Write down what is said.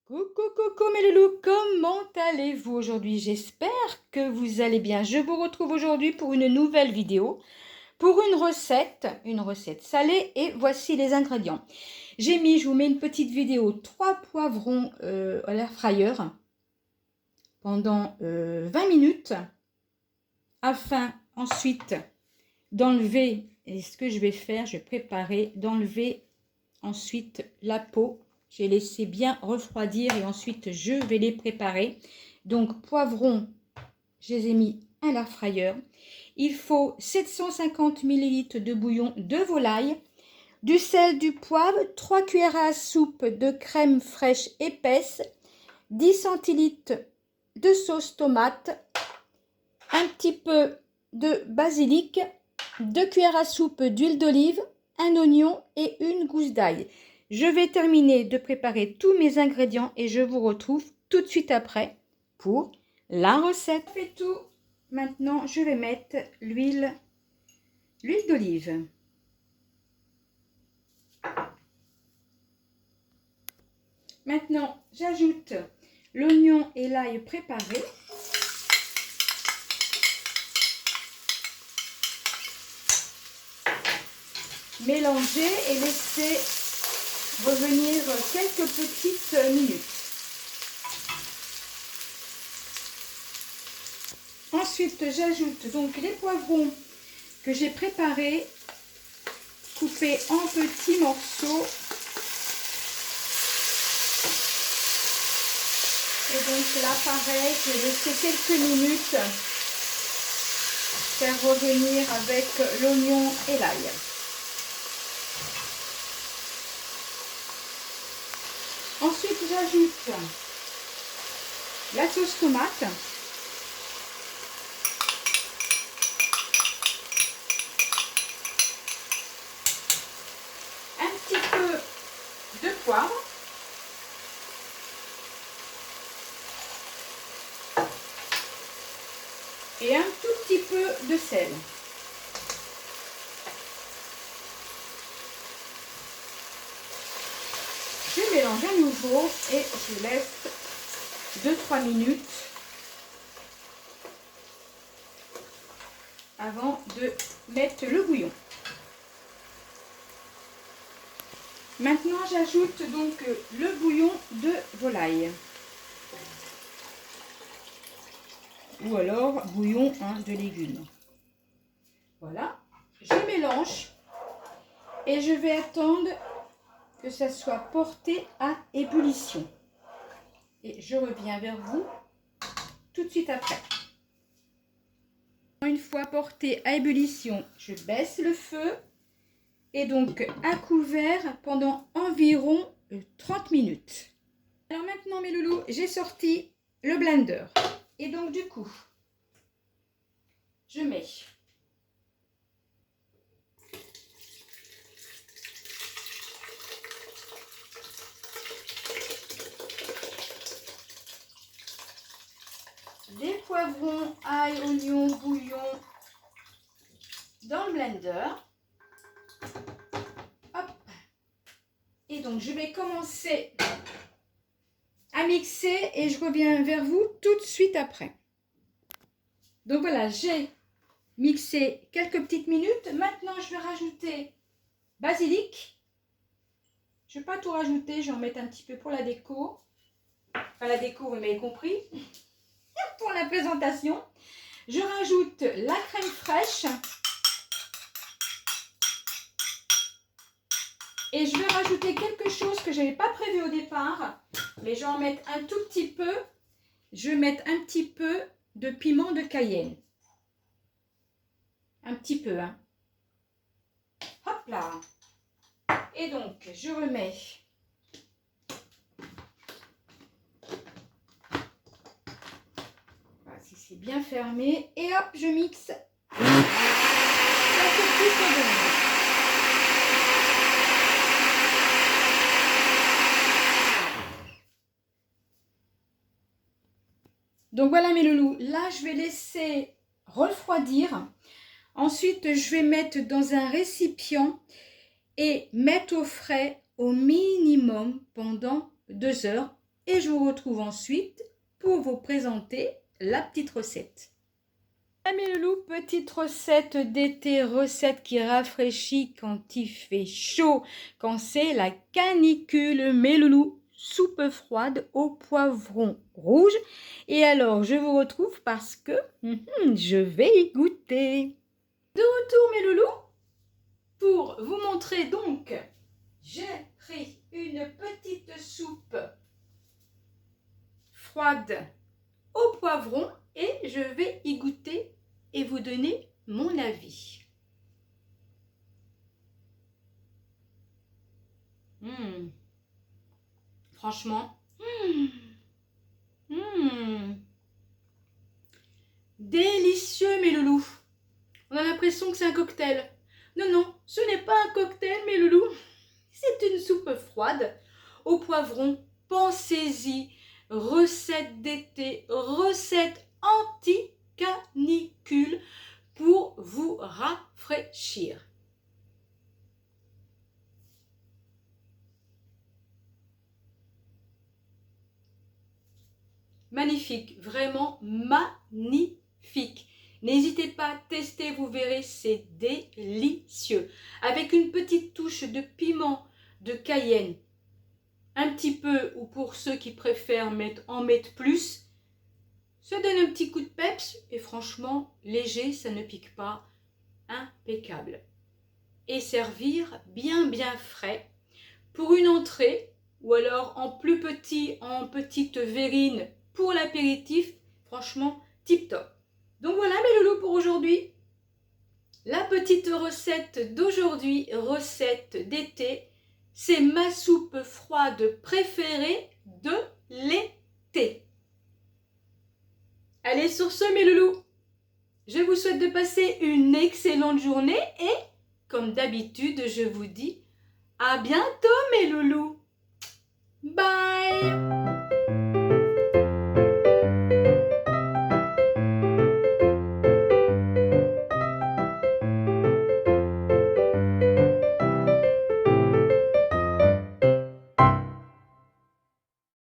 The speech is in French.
Coucou mes loulous, comment allez-vous aujourd'hui? J'espère que vous allez bien. Je vous retrouve aujourd'hui pour une nouvelle vidéo, pour une recette salée et voici les ingrédients. Je vous mets une petite vidéo, 3 poivrons à l'air fryer pendant 20 minutes afin ensuite d'enlever, et ce que je vais faire, je vais préparer, d'enlever ensuite la peau. J'ai laissé bien refroidir et ensuite je vais les préparer. Donc poivrons, je les ai mis à l'air fryer. Il faut 750 ml de bouillon de volaille, du sel, du poivre, 3 cuillères à soupe de crème fraîche épaisse, 10 centilitres de sauce tomate, un petit peu de basilic, 2 cuillères à soupe d'huile d'olive, un oignon et une gousse d'ail. Je vais terminer de préparer tous mes ingrédients et je vous retrouve tout de suite après pour la recette. Je fais tout. Maintenant, je vais mettre l'huile d'olive. Maintenant, j'ajoute l'oignon et l'ail préparés. Mélanger et laisser revenir quelques petites minutes. Ensuite, j'ajoute donc les poivrons que j'ai préparés, coupés en petits morceaux. Et donc là, pareil, je vais laisser quelques minutes faire revenir avec l'oignon et l'ail. Ensuite, j'ajoute la sauce tomate. Un petit peu de poivre. Et un tout petit peu de sel. Je mélange à nouveau et je laisse 2-3 minutes avant de mettre le bouillon. Maintenant, j'ajoute donc le bouillon de volaille. Ou alors bouillon de légumes. Voilà, je mélange et je vais attendre que ça soit porté à ébullition. Et je reviens vers vous tout de suite après. Une fois porté à ébullition, je baisse le feu et donc à couvert pendant environ 30 minutes. Alors maintenant mes loulous, j'ai sorti le blender. Et donc du coup, je mets des poivrons, ail, oignon, bouillon dans le blender. Hop. Et donc je vais commencer à mixer et je reviens vers vous tout de suite après. Donc voilà, j'ai mixé quelques petites minutes. Maintenant, je vais rajouter basilic. Je ne vais pas tout rajouter, je vais en mettre un petit peu pour la déco. Enfin, la déco, vous m'avez compris. Pour la présentation. Je rajoute la crème fraîche. Et je vais rajouter quelque chose que je n'avais pas prévu au départ. Mais je vais en mettre un tout petit peu. Je vais mettre un petit peu de piment de Cayenne. Un petit peu, hein. Hop là. Et donc, je remets voilà, si c'est bien fermé. Et hop, je mixe. Ça fait plus revenir. Donc voilà mes loulous, là je vais laisser refroidir. Ensuite je vais mettre dans un récipient et mettre au frais au minimum pendant 2 heures et je vous retrouve ensuite pour vous présenter la petite recette. Mes loulous, petite recette d'été, recette qui rafraîchit quand il fait chaud, quand c'est la canicule. Mes loulous, soupe froide au poivron rouge. Et alors, je vous retrouve parce que je vais y goûter. De retour, mes loulous, pour vous montrer donc, j'ai pris une petite soupe froide au poivron et je vais y goûter et vous donner mon avis. Franchement, délicieux mes loulous. On a l'impression que c'est un cocktail. Non, non, ce n'est pas un cocktail mes loulous. C'est une soupe froide au poivron. Pensez-y, recette d'été, recette anti-canicule pour vous rafraîchir. Magnifique, vraiment magnifique. N'hésitez pas à tester, vous verrez, c'est délicieux. Avec une petite touche de piment de Cayenne, un petit peu, ou pour ceux qui préfèrent en mettre plus, ça donne un petit coup de peps et franchement, léger, ça ne pique pas, impeccable. Et servir bien frais pour une entrée ou alors en plus petit, en petite verrine pour l'apéritif, franchement, tip top. Donc voilà mes loulous pour aujourd'hui. La petite recette d'aujourd'hui, recette d'été, c'est ma soupe froide préférée de l'été. Allez, sur ce mes loulous, je vous souhaite de passer une excellente journée et, comme d'habitude, je vous dis à bientôt mes loulous. Bye!